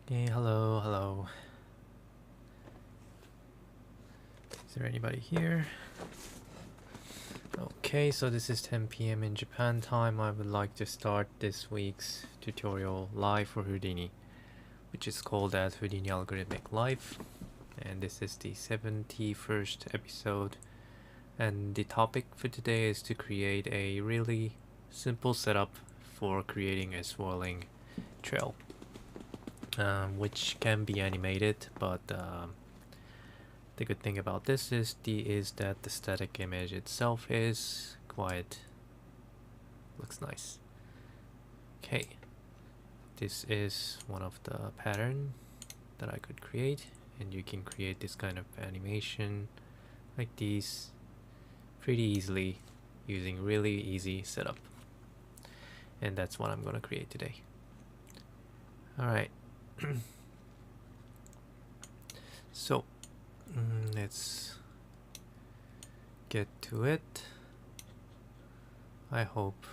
Okay, hello, hello. Is there anybody here? Okay, so this is 10 p.m. in Japan time. I would like to start this week's tutorial live for Houdini, which is called as Houdini Algorithmic Live. And this is the 71st episode. And the topic for today is to create a really simple setup for creating a swirling trail, which can be animated, but the good thing about this is that the static image itself is quite looks nice. Okay, this is one of the pattern that I could create, and you can create this kind of animation like these pretty easily using really easy setup. And that's what I'm gonna create today. Alright. So let's get to it. I hope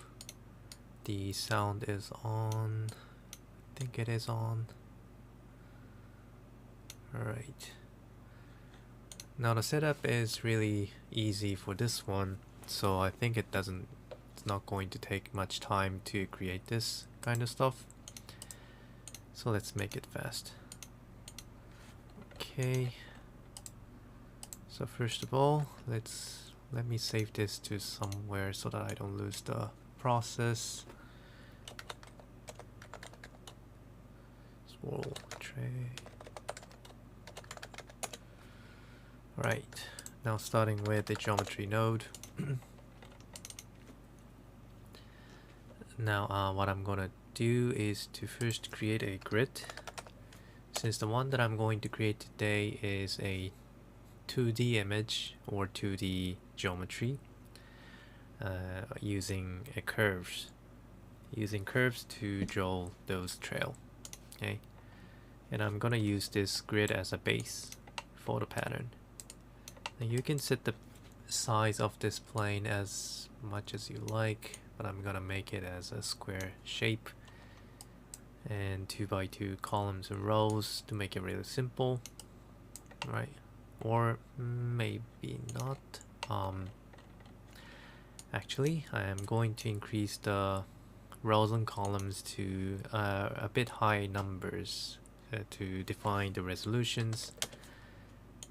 the sound is on. I think it is on. Alright. Now the setup is really easy for this one, so I think it's not going to take much time to create this kind of stuff. So let's make it fast. Okay. So first of all, let me save this to somewhere so that I don't lose the process. Swirl tray. Right, now starting with the geometry node. Now what I'm gonna do is to first create a grid. Since the one that I'm going to create today is a 2D image or 2D geometry, using curves to draw those trail. Okay, and I'm gonna use this grid as a base for the pattern. And you can set the size of this plane as much as you like, but I'm gonna make it as a square shape and 2x2 columns and rows to make it really simple, right? Or maybe not. Actually, I am going to increase the rows and columns to a bit high numbers to define the resolutions,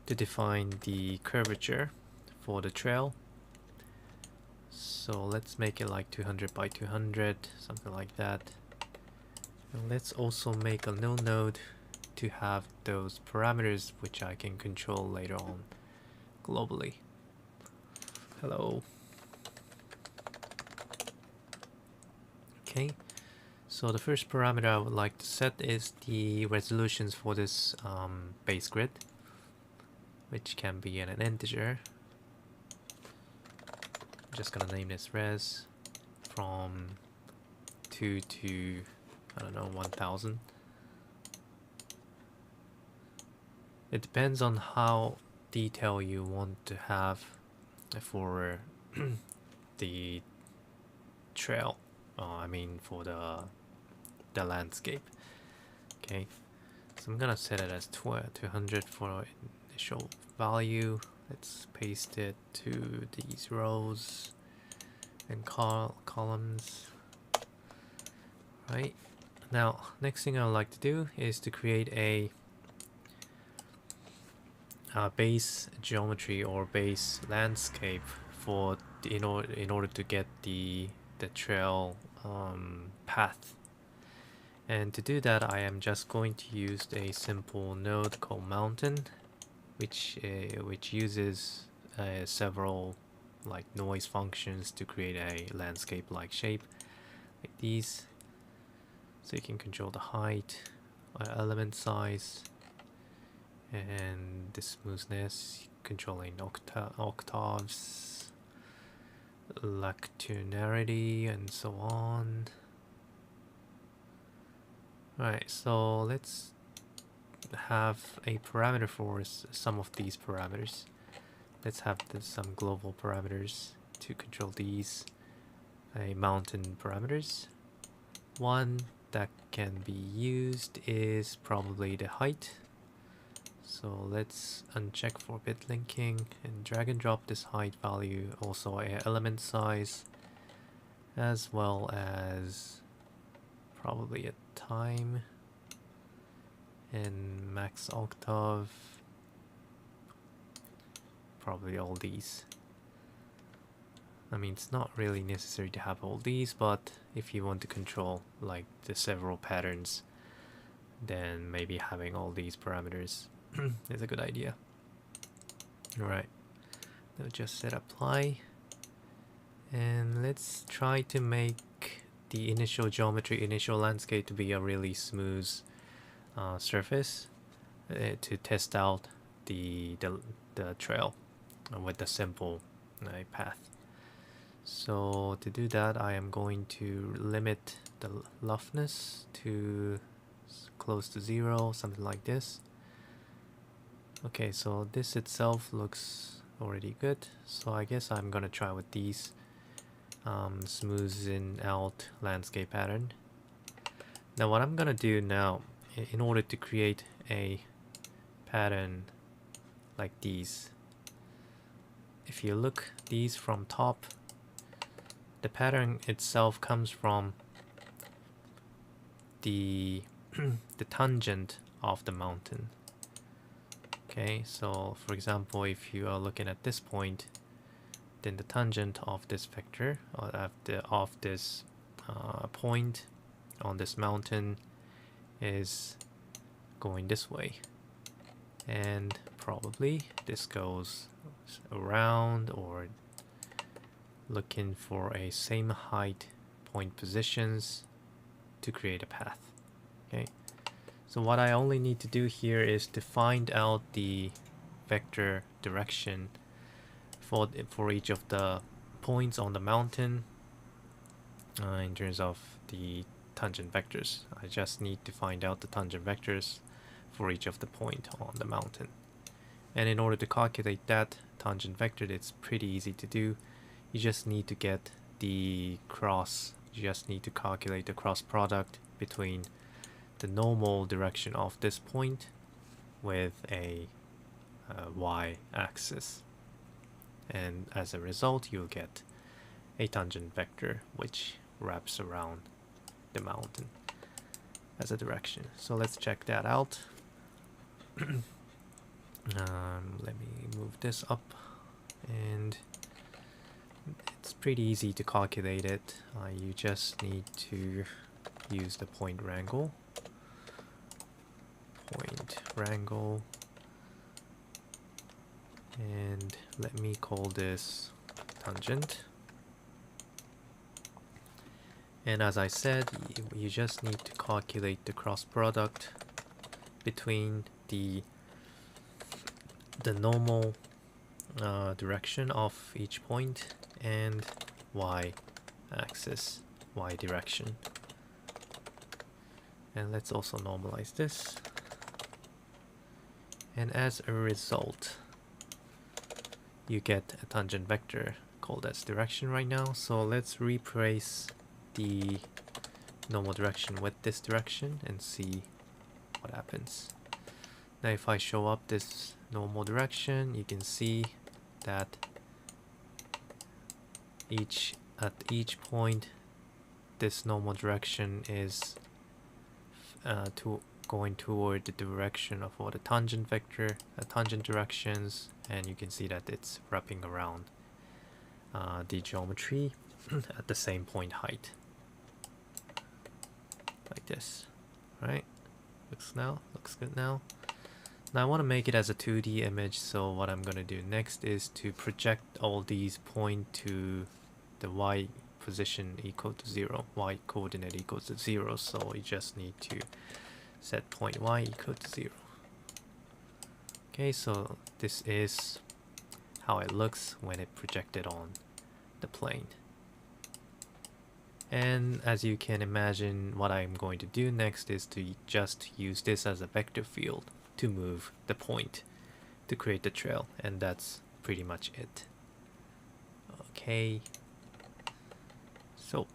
to define the curvature for the trail. So let's make it like 200 by 200, something like that. And let's also make a new node to have those parameters which I can control later on globally. Hello. Okay, so the first parameter I would like to set is the resolutions for this base grid, which can be an integer. I'm just gonna name this res from 2 to, I don't know, 1000. It depends on how detailed you want to have for the trail. I mean for the landscape. Okay, so I'm gonna set it as 200 for initial value. Let's paste it to these rows and columns. Right, now next thing I would like to do is to create a base geometry or base landscape for in order to get the trail path. And to do that, I am just going to use a simple node called mountain, which uses several like noise functions to create a landscape-like shape, like these. So you can control the height, element size, and the smoothness, controlling octaves, lacunarity, and so on. Right, so let's have a parameter for some of these parameters. Let's have some global parameters to control these mountain parameters. One that can be used is probably the height. So let's uncheck for bit linking and drag and drop this height value, also a element size, as well as probably a time and max octave, probably all these. I mean, it's not really necessary to have all these, but if you want to control like the several patterns, then maybe having all these parameters is a good idea. Alright, now just set apply, and let's try to make the initial geometry, initial landscape to be a really smooth surface to test out the trail with the simple path. So to do that, I am going to limit the roughness to close to 0, something like this. Okay, so this itself looks already good, so I guess I'm gonna try with these smoothing out landscape pattern. Now what I'm gonna do now, in order to create a pattern like these, if you look these from top, the pattern itself comes from the the tangent of the mountain. Okay, so for example, if you are looking at this point, then the tangent of this vector of this point on this mountain is going this way, and probably this goes around or looking for a same height point positions to create a path. Okay, so what I only need to do here is to find out the vector direction for each of the points on the mountain in terms of the tangent vectors. I just need to find out the tangent vectors for each of the point on the mountain, and in order to calculate that tangent vector, it's pretty easy to do. You just need to get the cross, you just need to calculate the cross product between the normal direction of this point with a y-axis, and as a result you'll get a tangent vector which wraps around the mountain as a direction. So let's check that out. Let me move this up, and it's pretty easy to calculate it. You just need to use the point wrangle. And let me call this tangent. And as I said, you just need to calculate the cross product between the normal direction of each point and y-axis, y direction. And let's also normalize this. And as a result, you get a tangent vector called as direction right now. So let's replace the normal direction with this direction and see what happens. Now if I show up this normal direction, you can see that at each point this normal direction is going toward the direction of all the tangent vector, tangent directions, and you can see that it's wrapping around the geometry at the same point height, like this. Right? Looks good now. Now I want to make it as a 2D image, so what I'm gonna do next is to project all these point to the y position equal to 0, y coordinate equals to 0, so you just need to set point y equal to 0. Okay, so this is how it looks when it projected on the plane. And as you can imagine, what I'm going to do next is to just use this as a vector field to move the point to create the trail, and that's pretty much it. Okay, so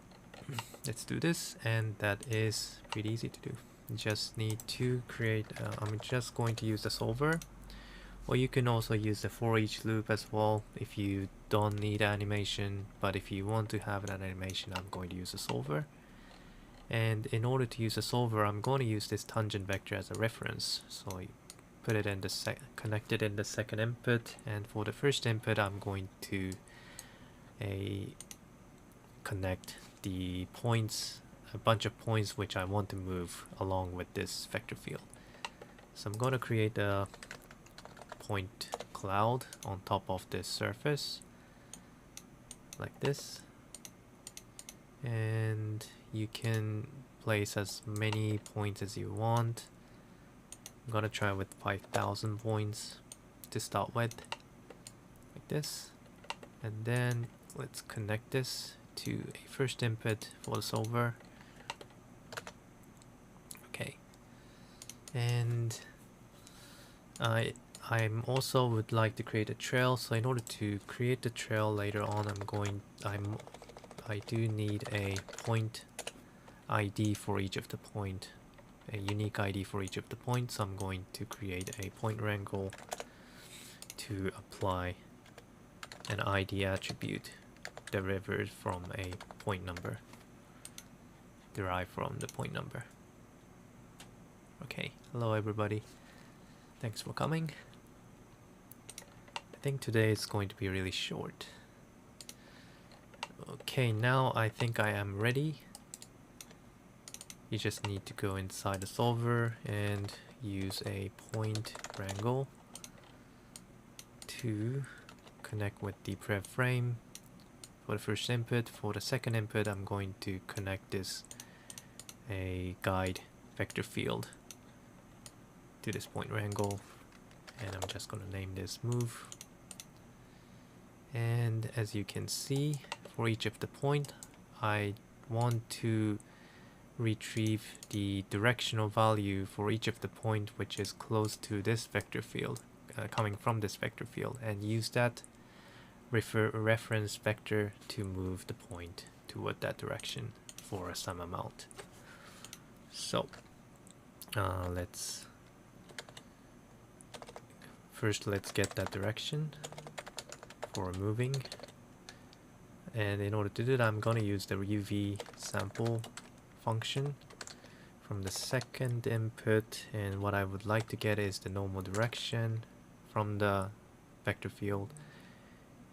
let's do this, and that is pretty easy to do. You just need to create, I'm just going to use the solver, or you can also use the for each loop as well if you don't need animation, but if you want to have an animation, I'm going to use a solver. And in order to use a solver, I'm going to use this tangent vector as a reference. So I put it in the connect it in the second input, and for the first input, I'm going to connect the points, a bunch of points which I want to move along with this vector field. So I'm going to create a point cloud on top of this surface, like this. And you can place as many points as you want. I'm gonna try with 5,000 points to start with, like this. And then let's connect this to a first input for the solver. Okay. And I'm also would like to create a trail. So in order to create the trail later on, I do need a point ID for each of the point, a unique ID for each of the points. So I'm going to create a point wrangle to apply an ID attribute derived from a point number, derived from the point number. Okay, hello everybody. Thanks for coming. I think today is going to be really short. Okay, now I think I am ready. You just need to go inside the solver and use a point wrangle to connect with the prev frame for the first input. For the second input, I'm going to connect this a guide vector field to this point wrangle, and I'm just going to name this move. And as you can see, for each of the point, I want to retrieve the directional value for each of the point which is close to this vector field, coming from this vector field, and use that reference vector to move the point toward that direction for some amount. So let's get that direction for moving. And in order to do that, I'm going to use the UV sample function from the second input, and what I would like to get is the normal direction from the vector field,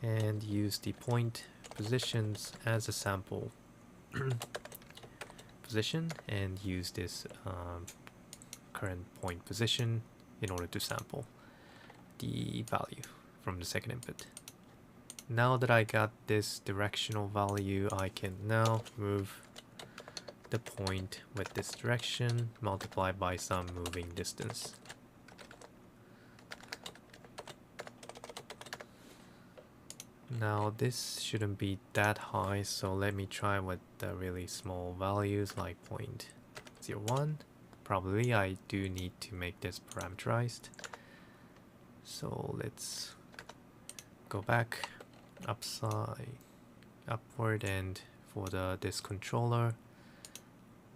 and use the point positions as a sample position, and use this current point position in order to sample the value from the second input. Now that I got this directional value, I can now move the point with this direction multiplied by some moving distance. Now this shouldn't be that high, so let me try with the really small values like 0.01. Probably I do need to make this parameterized. So let's go back upward, and for this controller,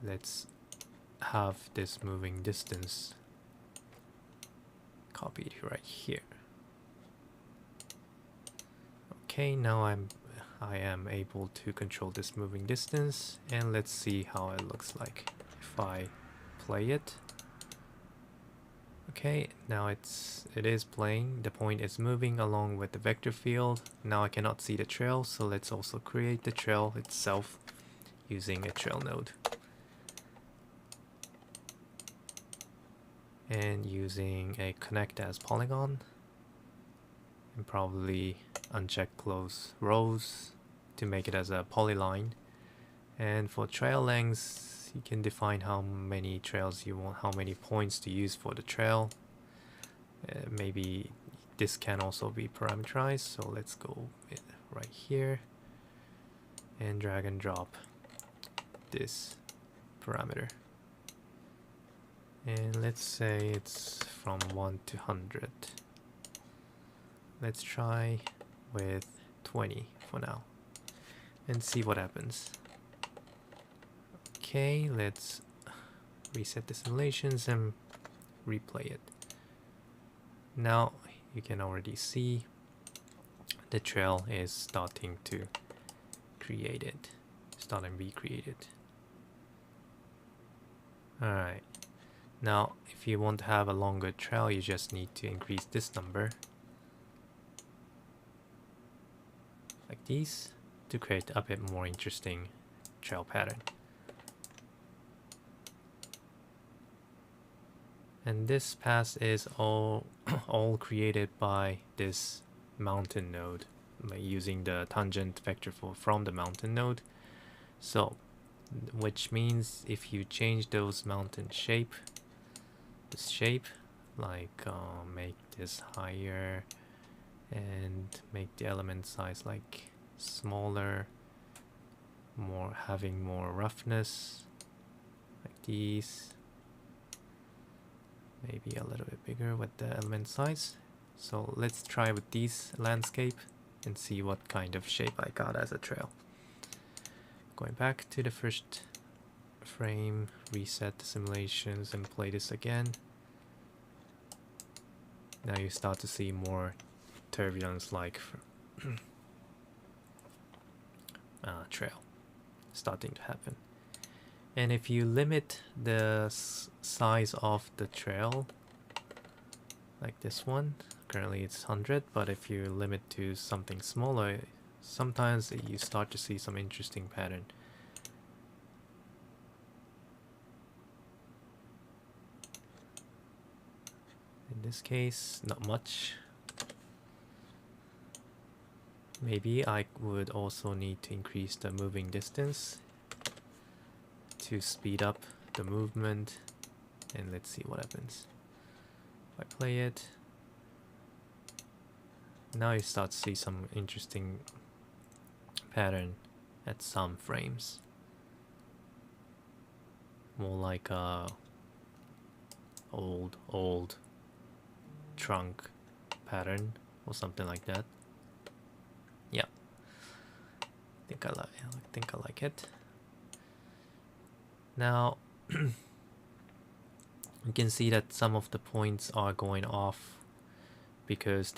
let's have this moving distance copied right here. Okay, now I am able to control this moving distance, and let's see how it looks like if I play it. Okay, now it is playing. The point is moving along with the vector field. Now I cannot see the trail, so let's also create the trail itself using a trail node. And using a connect as polygon, and probably uncheck close rows to make it as a polyline. And for trail lengths, you can define how many trails you want, how many points to use for the trail. Maybe this can also be parameterized, so let's go right here and drag and drop this parameter. And let's say it's from 1 to 100. Let's try with 20 for now and see what happens. Okay, let's reset the simulations and replay it. Now you can already see the trail is starting to be created. Alright, now if you want to have a longer trail, you just need to increase this number like these to create a bit more interesting trail pattern. And this path is all created by this mountain node by using the tangent vector from the mountain node. So, which means if you change those mountain shape, like make this higher and make the element size like smaller, having more roughness, like these. Maybe a little bit bigger with the element size. So let's try with these landscape and see what kind of shape I got as a trail. Going back to the first frame, reset the simulations and play this again. Now you start to see more turbulence like trail starting to happen. And if you limit the size of the trail, like this one, currently it's 100, but if you limit to something smaller, sometimes you start to see some interesting pattern. In this case, not much. Maybe I would also need to increase the moving distance to speed up the movement, and let's see what happens. If I play it, now you start to see some interesting pattern at some frames, more like a old trunk pattern or something like that. Yeah, I think I like it. Now you can see that some of the points are going off because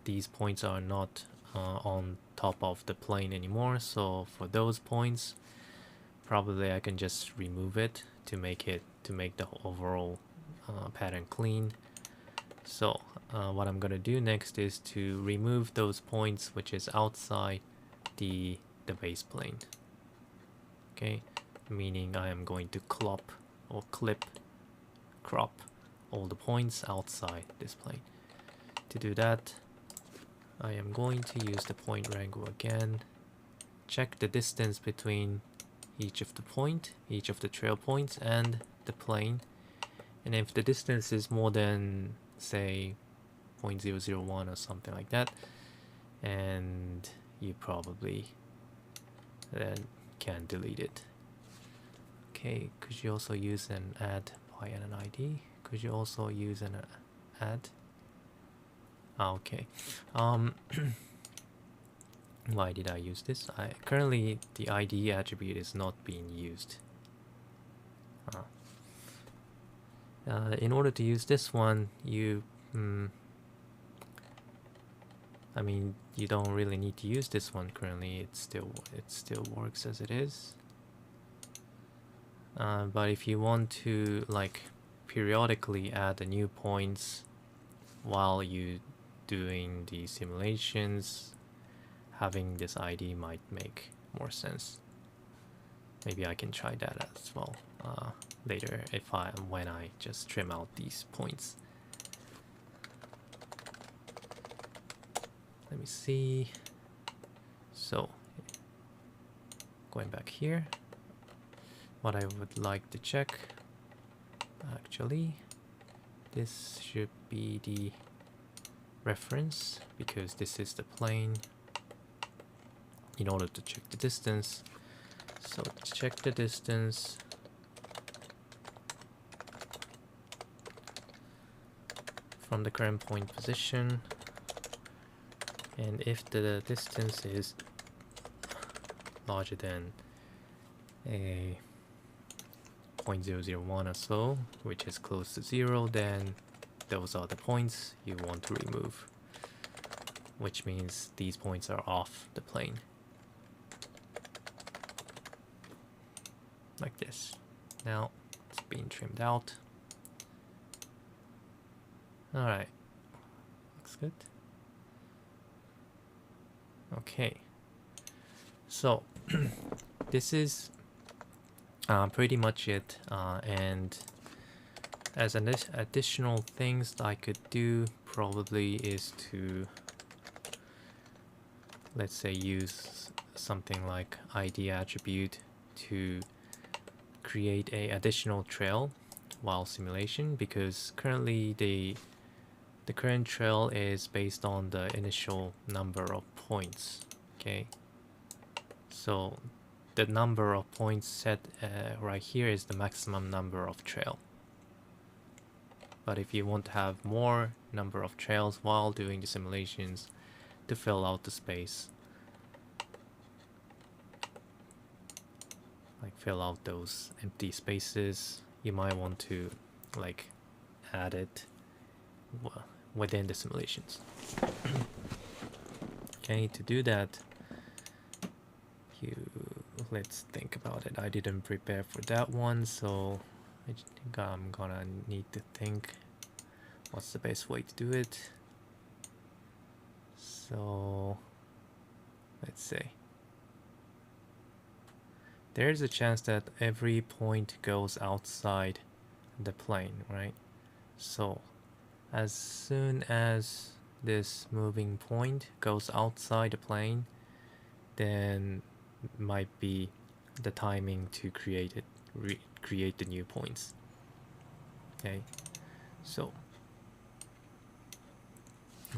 these points are not on top of the plane anymore. So for those points, probably I can just remove it to make the overall pattern clean. So what I'm gonna do next is to remove those points which is outside the base plane. Okay, meaning I am going to crop all the points outside this plane. To do that, I am going to use the point wrangle again, check the distance between each of the trail points and the plane, and if the distance is more than, say, 0.001 or something like that, and you probably then can delete it. Okay, could you also use an add by an ID? Could you also use an add? Okay. Why did I use this? Currently the ID attribute is not being used. In order to use this one, you don't really need to use this one currently. It still works as it is. But if you want to like periodically add the new points while you doing the simulations, having this ID might make more sense. Maybe I can try that as well later when I just trim out these points. Let me see. So going back here, what I would like to check, actually this should be the reference because this is the plane in order to check the distance. So check the distance from the current point position, and if the distance is larger than a 0.001 or so, which is close to 0, then those are the points you want to remove, which means these points are off the plane. Like this. Now it's being trimmed out. Alright. Looks good. Okay. So this is pretty much it, and as an additional things I could do probably is to, let's say, use something like ID attribute to create a additional trail while simulation, because currently the current trail is based on the initial number of points. Okay, so the number of points set right here is the maximum number of trail. But if you want to have more number of trails while doing the simulations to fill out the space, like fill out those empty spaces, you might want to like add it within the simulations. Okay, to do that, let's think about it. I didn't prepare for that one, so I think I'm gonna need to think what's the best way to do it. So let's say there's a chance that every point goes outside the plane, right? So as soon as this moving point goes outside the plane, then might be the timing to create it, create the new points. Okay, so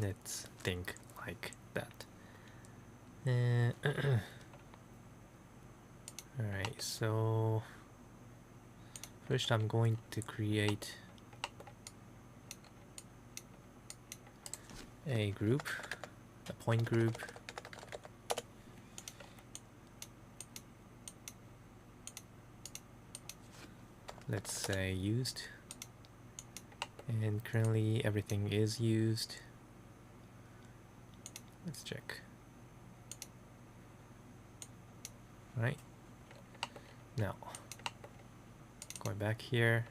let's think like that. Alright, so first I'm going to create a group, a point group. Let's say used, and currently everything is used. Let's check. Right, now going back here,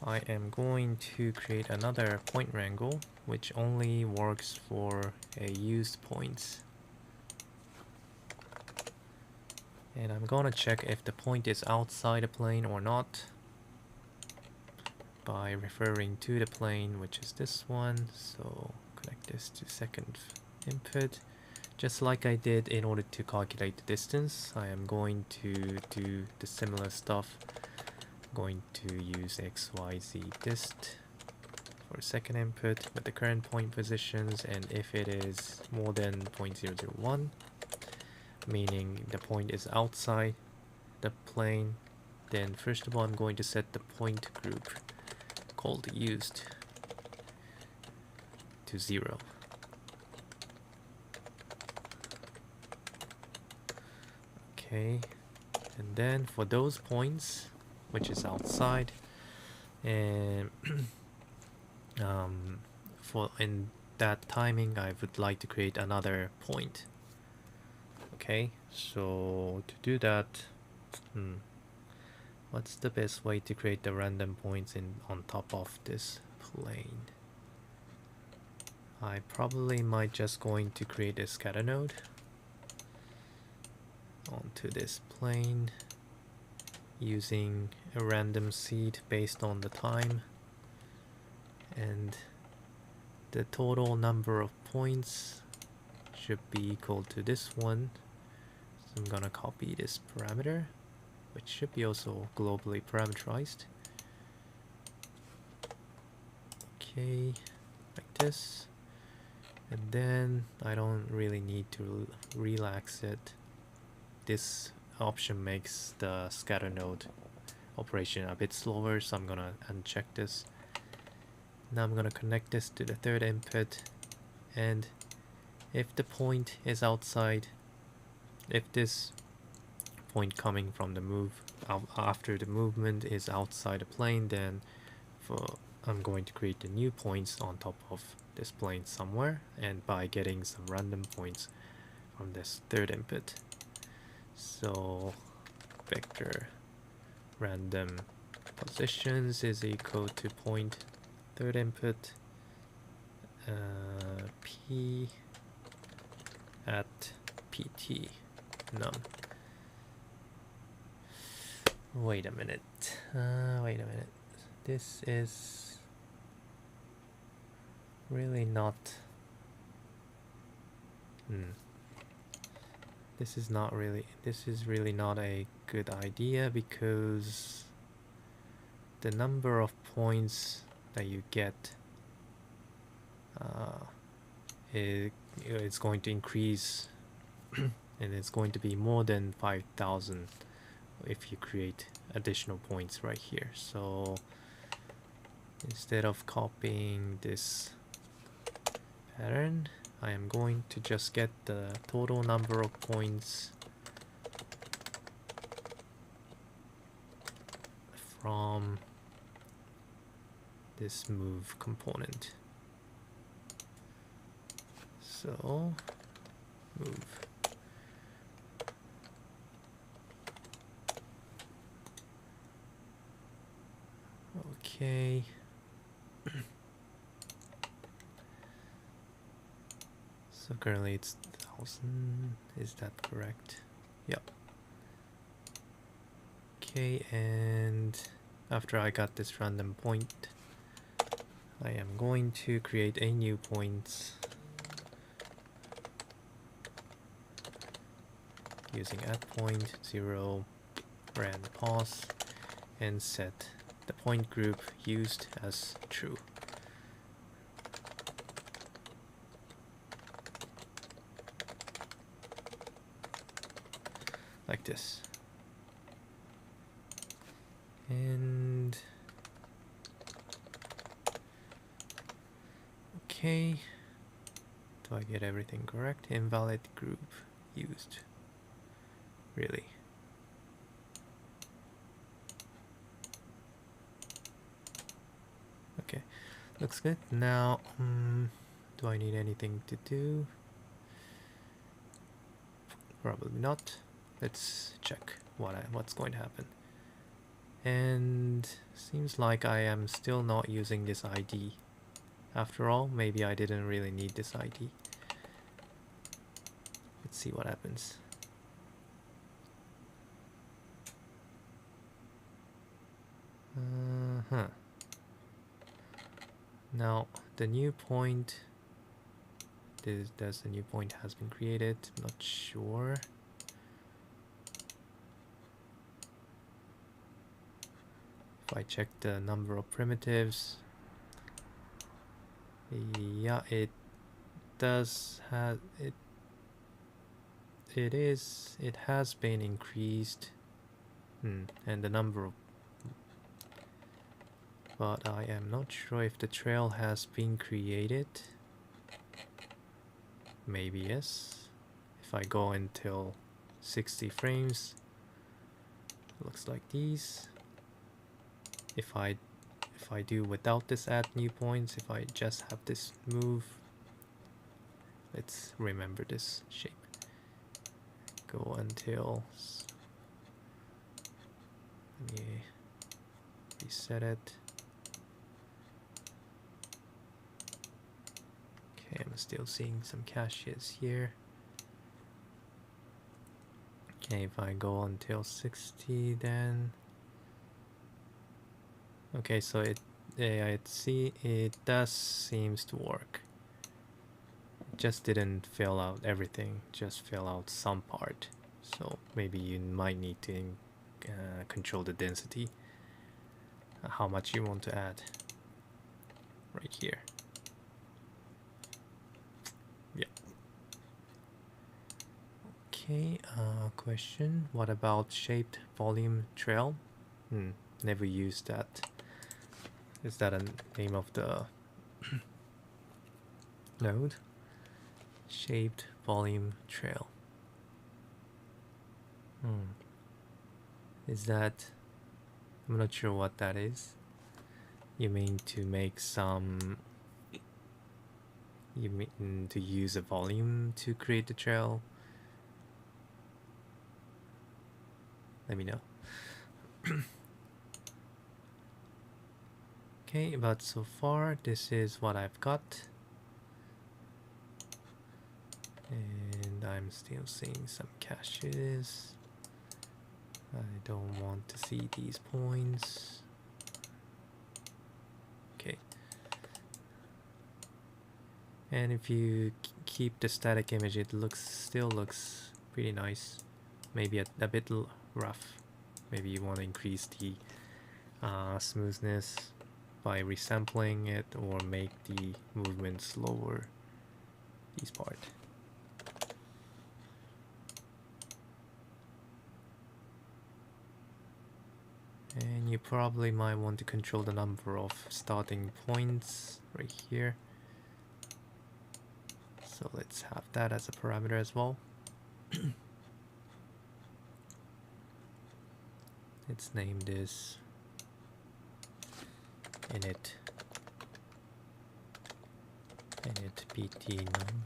I am going to create another point wrangle which only works for a used points. And I'm gonna check if the point is outside the plane or not by referring to the plane, which is this one. So connect this to second input. Just like I did in order to calculate the distance, I am going to do the similar stuff. I'm going to use XYZ dist for second input with the current point positions, and if it is more than 0.001, meaning the point is outside the plane, then first of all I'm going to set the point group called used to 0. Okay, and then for those points which is outside, and for in that timing I would like to create another point. Okay, so to do that, what's the best way to create the random points on top of this plane? I probably might just going to create a scatter node onto this plane using a random seed based on the time, and the total number of points should be equal to this one. So I'm gonna copy this parameter, which should be also globally parameterized. Okay, like this. And then I don't really need to relax it. This option makes the scatter node operation a bit slower, so I'm gonna uncheck this. Now I'm gonna connect this to the third input, and if the point is outside, if this point coming from the move after the movement is outside the plane, then I'm going to create the new points on top of this plane somewhere, and by getting some random points from this third input. So vector random positions is equal to point third input p at pt num. Wait a minute. This is really not. This is really not a good idea, because the number of points that you get it's going to increase and it's going to be more than 5,000 if you create additional points right here. So instead of copying this pattern, I am going to just get the total number of points from this move component. So move. Okay. So currently it's 1,000. Is that correct? Yep. Okay, and after I got this random point, I am going to create a new point using @point 0 rand pos and set the point group used as true. Like this. And okay, do I get everything correct? Invalid group used. Really? Okay, looks good. Now, do I need anything to do? Probably not. Let's check what's going to happen. And seems like I am still not using this ID. After all, maybe I didn't really need this ID. Let's see what happens. Now the new point. Does the new point has been created? I'm not sure. If I check the number of primitives, yeah, it does have it. It has been increased, and the number of. But I am not sure if the trail has been created. Maybe yes. If I go until 60 frames, looks like these. If I do without this add new points, if I just have this move, let's remember this shape. Go until, let me reset it. Okay, I'm still seeing some caches here. Okay, if I go until 60, then okay, so it does seems to work. It just didn't fill out everything, just fill out some part. So maybe you might need to control the density, how much you want to add right here. Yeah. Okay, question. What about shaped volume trail? Never used that. Is that a name of the node? Shaped volume trail. Is that... I'm not sure what that is. You mean to make some... You mean to use a volume to create the trail? Let me know. Okay, but so far this is what I've got. And I'm still seeing some caches. I don't want to see these points. Okay. And if you keep the static image, it still looks pretty nice. Maybe a bit rough. Maybe you want to increase the smoothness by resampling it, or make the movement slower. This part. And you probably might want to control the number of starting points right here. So let's have that as a parameter as well. Let's name this init pt num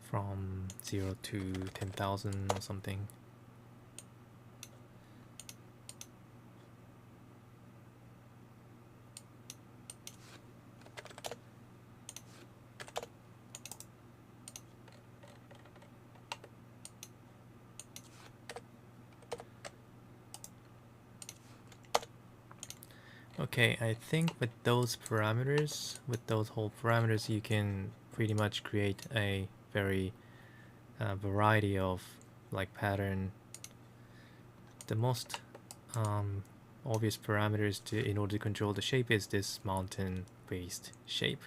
from 0 to 10,000 or something. Okay, I think with those parameters, with those whole parameters, you can pretty much create a very variety of like pattern. The most obvious parameters in order to control the shape is this mountain-based shape,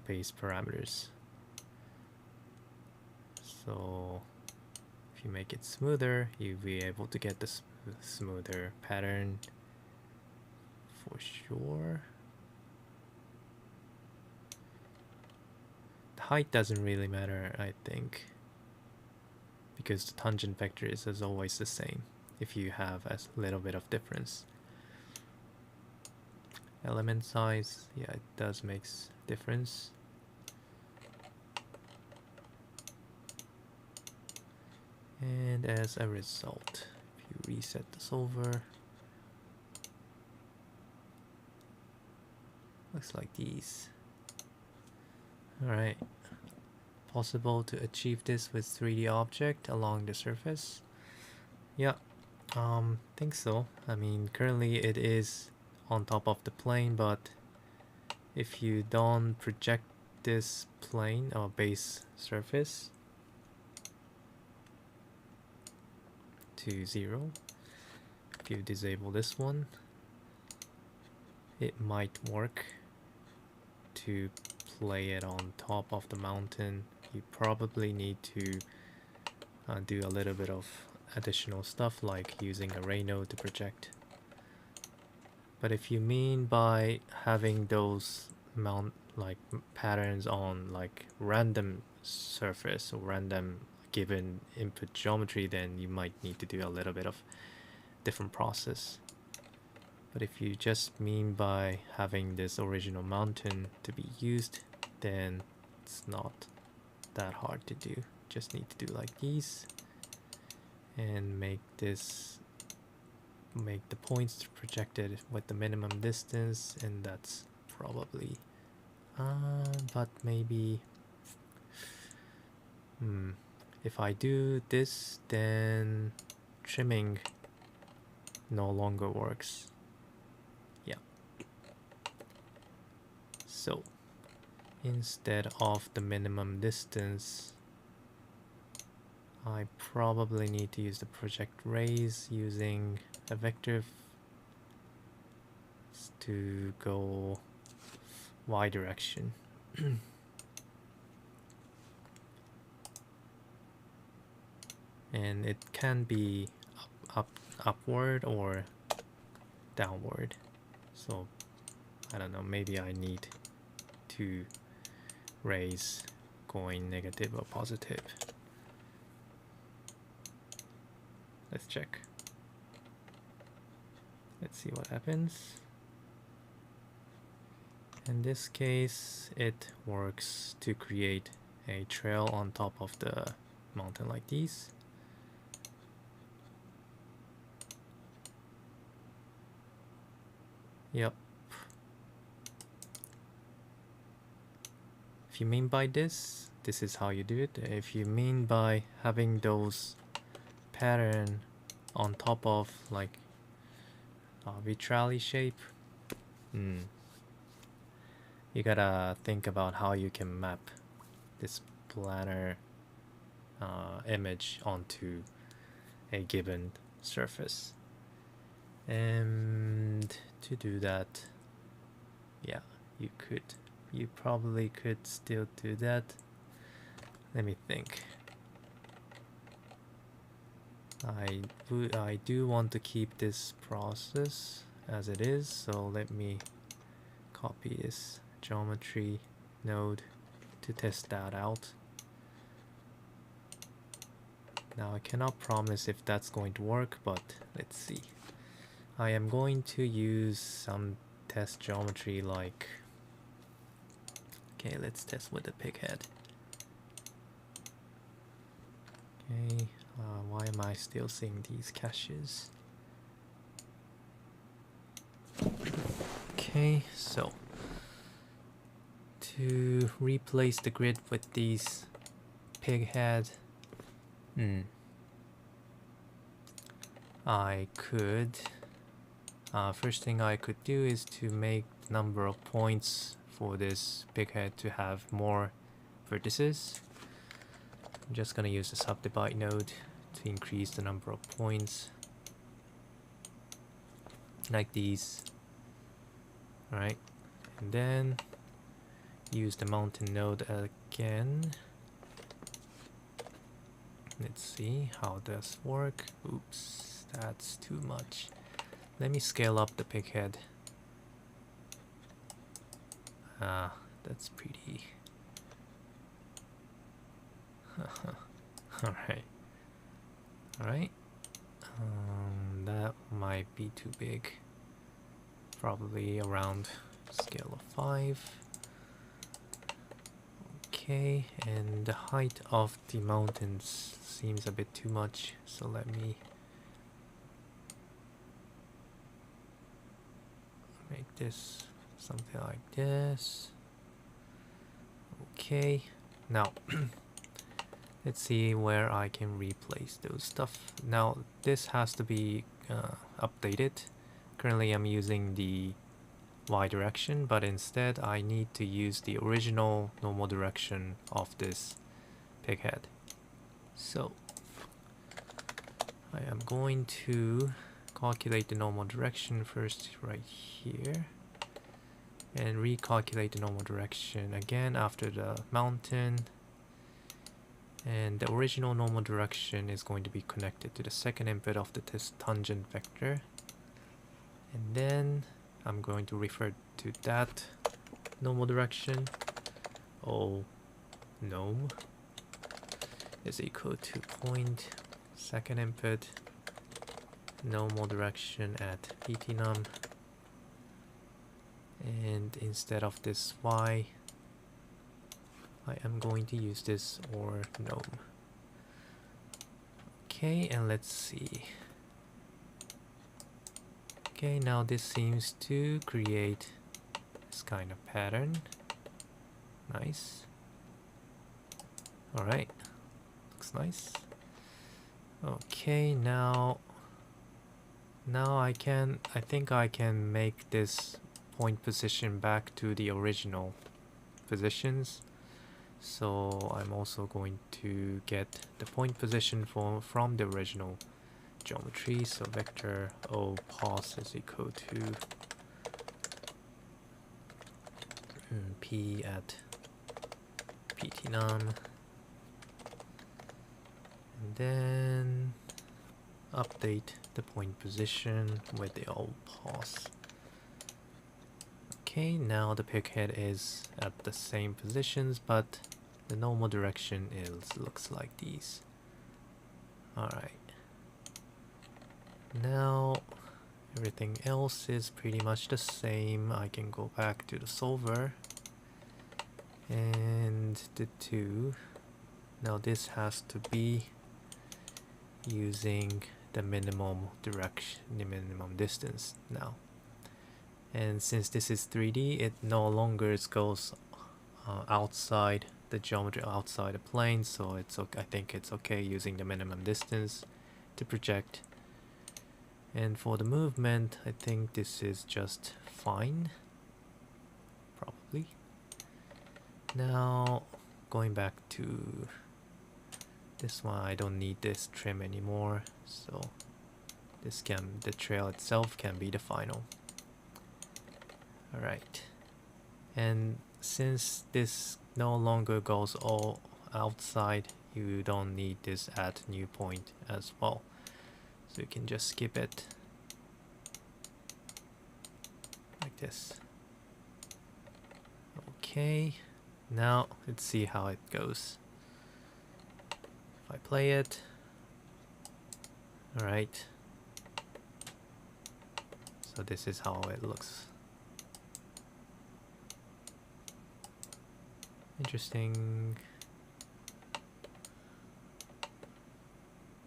based parameters. So if you make it smoother, you'll be able to get the smoother pattern. For sure. The height doesn't really matter, I think, because the tangent vector is as always the same if you have a little bit of difference. Element size, yeah, it does make difference. And as a result, if you reset this over, looks like these. Alright. Possible to achieve this with 3D object along the surface? Yeah, think so. I mean, currently it is on top of the plane, but if you don't project this plane or base surface to 0, if you disable this one, it might work to play it on top of the mountain. You probably need to do a little bit of additional stuff like using a ray node to project. But if you mean by having those patterns on like random surface or random given input geometry, then you might need to do a little bit of different process. But if you just mean by having this original mountain to be used, then it's not that hard to do. Just need to do like these and make the points projected with the minimum distance, and that's probably but maybe if I do this, then trimming no longer works. Yeah, so instead of the minimum distance, I probably need to use the project rays using a vector to go y direction. And it can be upward or downward. So I don't know, maybe I need two rays going negative or positive. Let's check. Let's see what happens. In this case, it works to create a trail on top of the mountain like these. Yep. If you mean by this, this is how you do it. If you mean by having those pattern on top of like a vitrali shape, you gotta think about how you can map this planar image onto a given surface. And to do that, yeah, you probably could still do that. Let me think. I do want to keep this process as it is, so let me copy this geometry node to test that out. Now I cannot promise if that's going to work, but let's see. I am going to use some test geometry like, okay, let's test with the pig head. Okay, why am I still seeing these caches? Okay, so to replace the grid with these pig head, I could, first thing I could do is to make the number of points for this pig head to have more vertices. I'm just gonna use the subdivide node to increase the number of points, like these. Alright, and then use the mountain node again. Let's see how this work. Oops, that's too much. Let me scale up the pig head. That's pretty. Alright. Alright. That might be too big. Probably around scale of 5. Okay, and the height of the mountains seems a bit too much, so let me make this something like this. Okay, now let's see where I can replace those stuff. Now this has to be updated. Currently I'm using the Y direction, but instead I need to use the original normal direction of this pig head. So I am going to calculate the normal direction first right here, and recalculate the normal direction again after the mountain. And the original normal direction is going to be connected to the second input of the tangent vector. And then I'm going to refer to that normal direction. Gnome is equal to point second input normal direction at ptnum, and instead of this y, I am going to use this or gnome. Okay, and let's see. Okay, now this seems to create this kind of pattern. Nice. Alright, looks nice. Okay, now I think I can make this point position back to the original positions. So I'm also going to get the point position from the original geometry. So vector O pos is equal to P at ptnum, and then update the point position with the O pos. Okay, now the pig head is at the same positions, but the normal direction looks like these. Alright. Now everything else is pretty much the same. I can go back to the solver and the 2. Now this has to be using the minimum direction, the minimum distance now. And since this is 3D, it no longer goes outside the geometry, outside the plane, so it's okay. I think it's okay using the minimum distance to project. And for the movement, I think this is just fine, probably. Now going back to this one, I don't need this trim anymore, so the trail itself can be the final. Alright, and since this no longer goes all outside, you don't need this add new point as well, so you can just skip it like this. Okay, now let's see how it goes. If I play it, alright, so this is how it looks. Interesting.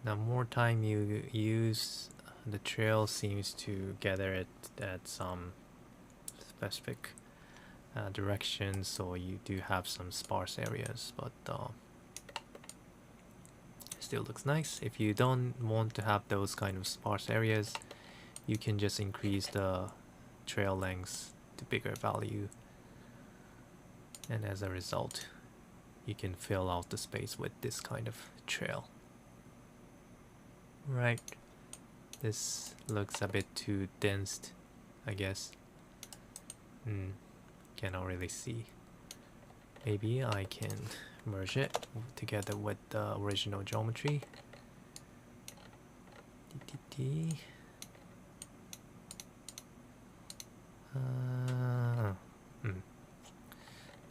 Now more time you use, the trail seems to gather it at some specific direction, so you do have some sparse areas, but still looks nice. If you don't want to have those kind of sparse areas, you can just increase the trail length to bigger value, and as a result you can fill out the space with this kind of trail. Right, this looks a bit too dense, I guess. Cannot really see. Maybe I can merge it together with the original geometry.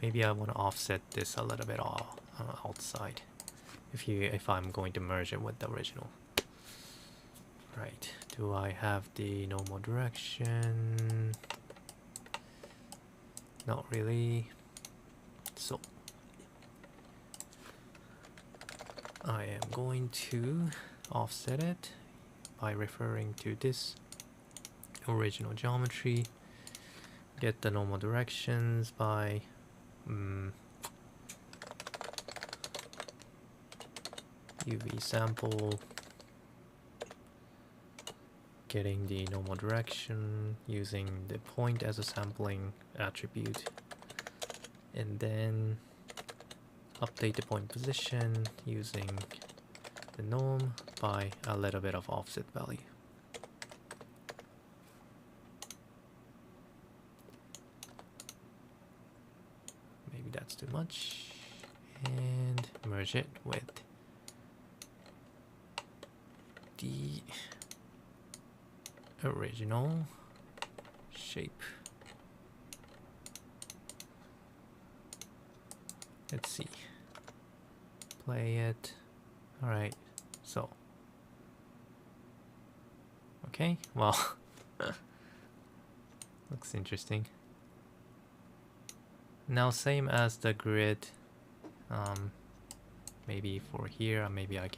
Maybe I want to offset this a little bit outside if I'm going to merge it with the original. Right, do I have the normal direction? Not really. So I am going to offset it by referring to this original geometry, get the normal directions by UV sample, getting the normal direction using the point as a sampling attribute, and then update the point position using the norm by a little bit of offset value. Maybe that's too much, and merge it with the original shape. Let's see. Play it. Alright, so. Okay, well. Looks interesting. Now, same as the grid. Maybe for here, maybe I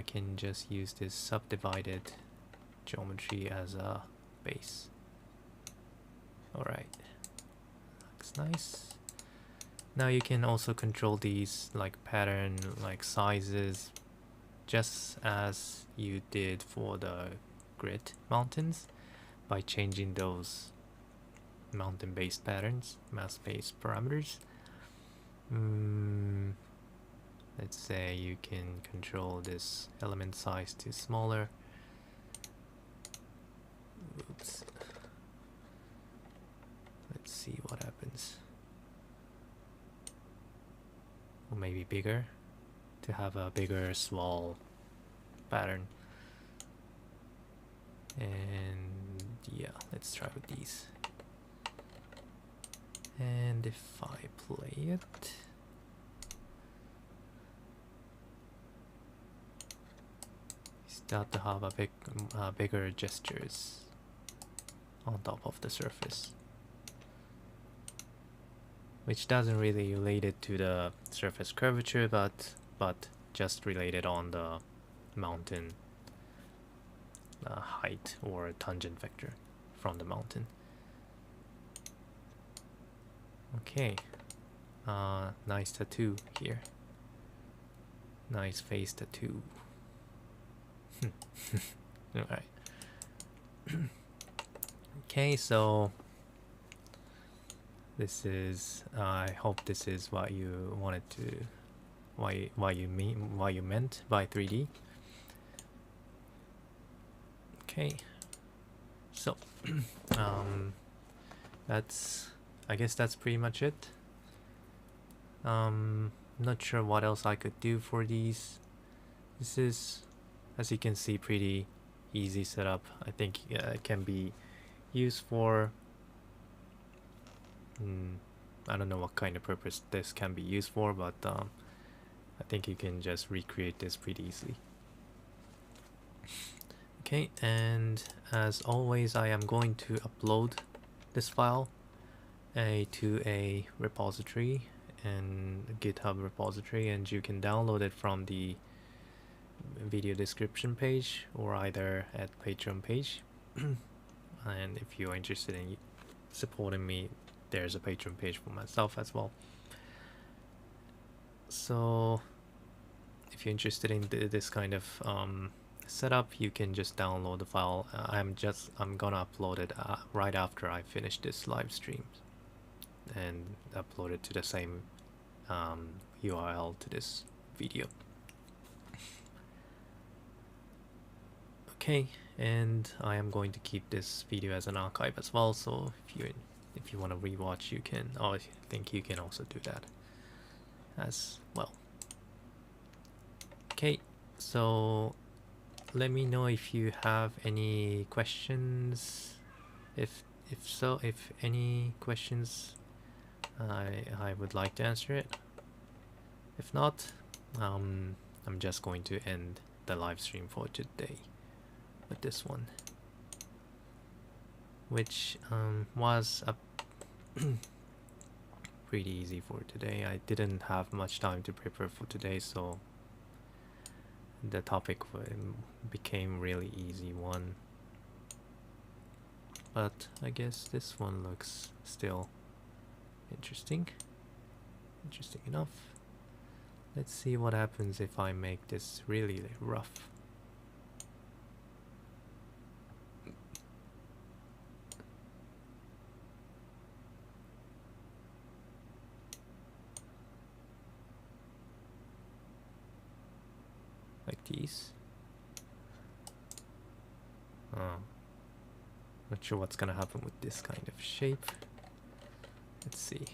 can just use this subdivided geometry as a base. Alright, looks nice. Now you can also control these like pattern, like sizes, just as you did for the grid mountains by changing those mountain-based patterns, mass-based parameters. Let's say you can control this element size to smaller. Oops. Let's see what happens. Or maybe bigger, to have a bigger swirl pattern. And yeah, let's try with these. And if I play it, out to have a bigger gestures on top of the surface, which doesn't really relate it to the surface curvature, but just related on the mountain height or tangent vector from the mountain. Okay, nice tattoo here. Nice face tattoo. Alright. Okay, so this is, I hope this is what you wanted to, why you meant by 3D. Okay, so I guess that's pretty much it. Not sure what else I could do for these. This is, as you can see, pretty easy setup. I think it can be used for I don't know what kind of purpose this can be used for, but I think you can just recreate this pretty easily. Okay, and as always, I am going to upload this file to a repository and GitHub repository, and you can download it from the video description page or either at Patreon page. And if you're interested in supporting me, there's a Patreon page for myself as well. So if you're interested in this kind of setup, you can just download the file. I'm gonna upload it right after I finish this live stream and upload it to the same URL to this video. Okay, and I am going to keep this video as an archive as well, so if you want to rewatch, you can, or I think you can also do that as well. Okay, so let me know if you have any questions. If any questions, I would like to answer it. If not, I'm just going to end the live stream for today with this one, which was a pretty easy for today. I didn't have much time to prepare for today, so the topic became really easy one. But I guess this one looks still interesting enough. Let's see what happens if I make this really rough. Like these. Not sure what's gonna happen with this kind of shape. Let's see.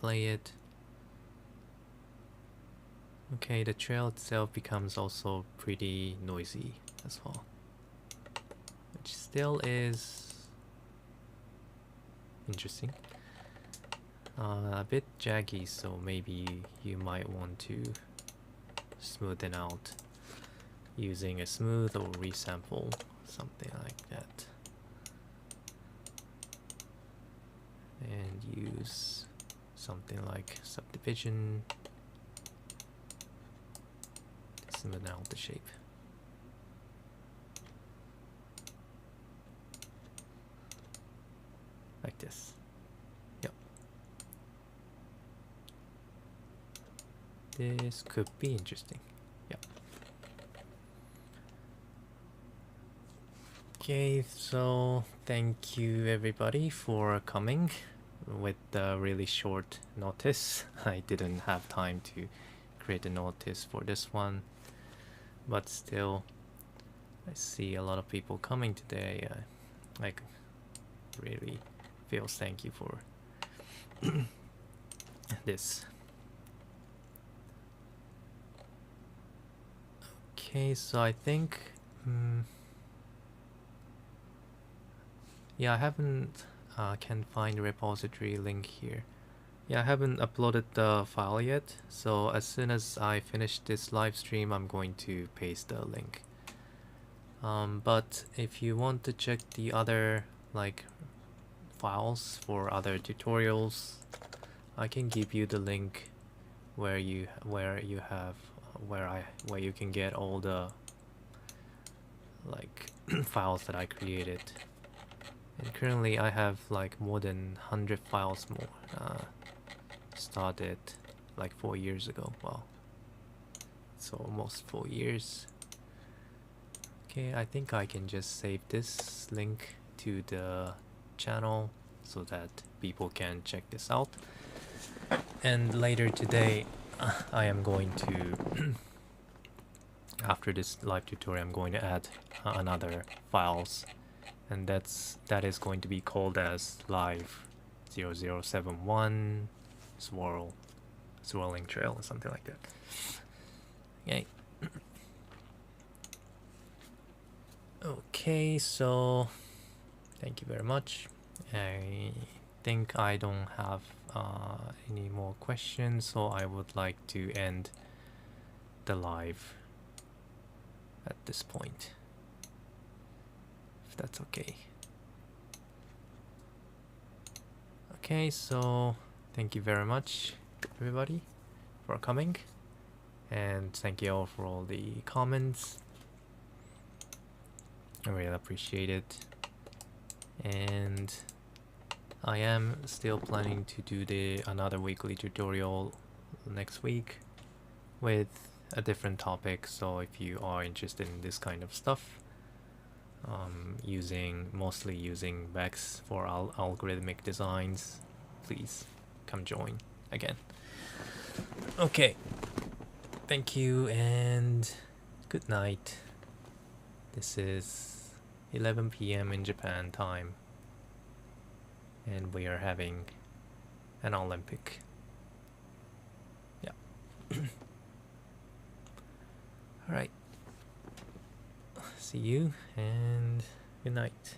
Play it. Okay, the trail itself becomes also pretty noisy as well, which still is interesting. A bit jaggy, so maybe you might want to smoothen out using a smooth or resample, something like that, and use something like subdivision to smoothen out the shape. Like this. Yep. This could be interesting. Yep. Okay, so thank you everybody for coming with the really short notice. I didn't have time to create a notice for this one, but still I see a lot of people coming today. Like really feels thank you for this. Okay, so I think yeah, I haven't can find a repository link here, Yeah, I haven't uploaded the file yet, so as soon as I finish this live stream, I'm going to paste the link. But if you want to check the other like files for other tutorials, I can give you the link where you have where you can get all the like files that I created. And currently I have like more than 100 files more. Started like 4 years ago. Well, it's almost 4 years. Okay, I think I can just save this link to the channel so that people can check this out. And later today, I am going to, after this live tutorial, I'm going to add another files, and that is going to be called as live 0071 swirling trail or something like that. Okay. Okay, so thank you very much. I think I don't have any more questions, so I would like to end the live at this point, if that's okay. Okay, so thank you very much, everybody, for coming, and thank you all for all the comments. I really appreciate it. And I am still planning to do another weekly tutorial next week with a different topic, so if you are interested in this kind of stuff, mostly using Vex for algorithmic designs, please come join again. Okay, thank you and good night. This is 11 p.m. in Japan time, and we are having an Olympic. Yeah. Alright. See you and good night.